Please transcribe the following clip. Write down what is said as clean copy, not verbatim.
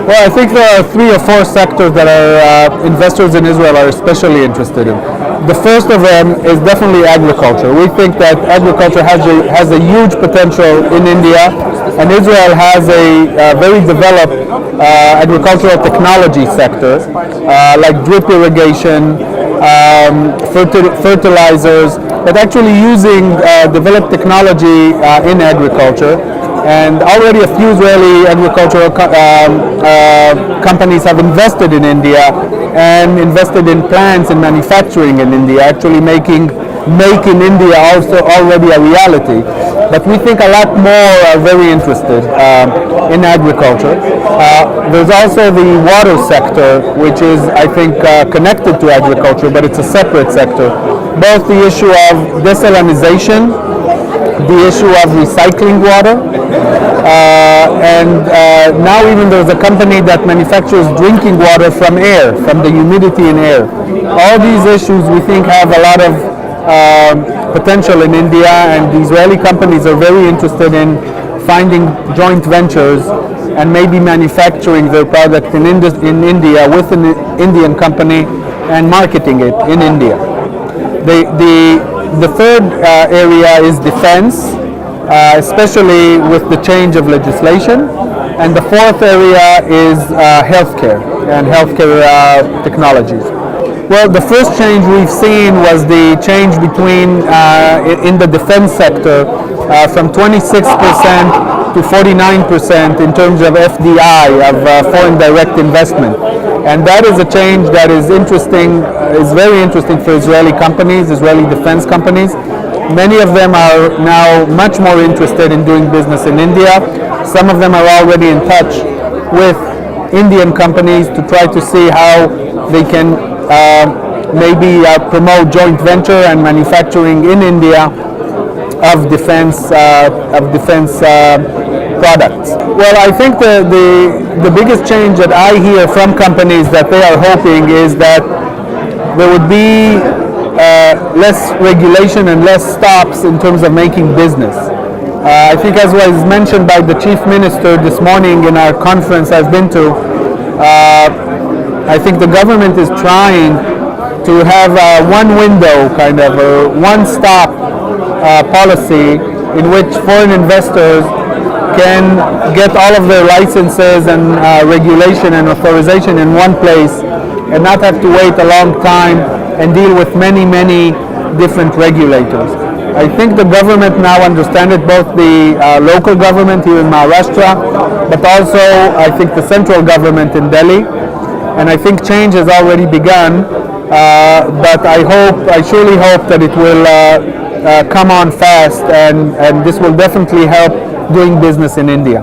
Well, I think there are 3 or 4 sectors that our investors in Israel are especially interested in. The first of them is definitely agriculture. We think that agriculture has a huge potential in India, and Israel has a very developed agricultural technology sector, like drip irrigation, fertilizers, but actually using developed technology in agriculture. And already a few Israeli agricultural companies have invested in India and invested in plants and manufacturing in India, actually making Make in India also already a reality. But we think a lot more are very interested in agriculture. There's also the water sector, which is, I think, connected to agriculture, but it's a separate sector. Both the issue of desalinization, the issue of recycling water, and now even there's a company that manufactures drinking water from air, from the humidity in air. All these issues we think have a lot of potential in India, and the Israeli companies are very interested in finding joint ventures and maybe manufacturing their product in India with an Indian company and marketing it in India. The third area is defense, especially with the change of legislation. And the fourth area is healthcare and healthcare technologies. Well, the first change we've seen was the change between in the defense sector from 26% to 49% in terms of FDI, of foreign direct investment. And that is a change that is interesting, is very interesting for Israeli companies, Israeli defense companies. Many of them are now much more interested in doing business in India. Some of them are already in touch with Indian companies to try to see how they can maybe promote joint venture and manufacturing in India of defense products. Well, I think the biggest change that I hear from companies that they are hoping is that there would be less regulation and less stops in terms of making business. I think, as was mentioned by the Chief Minister this morning in our conference I've been to, I think the government is trying to have one window, kind of a one-stop policy in which foreign investors can get all of their licenses and regulation and authorization in one place and not have to wait a long time and deal with many different regulators. I think the government now understands it, both the local government here in Maharashtra, but also I think the central government in Delhi. And I think change has already begun, but I surely hope that it will come on fast, and this will definitely help doing business in India.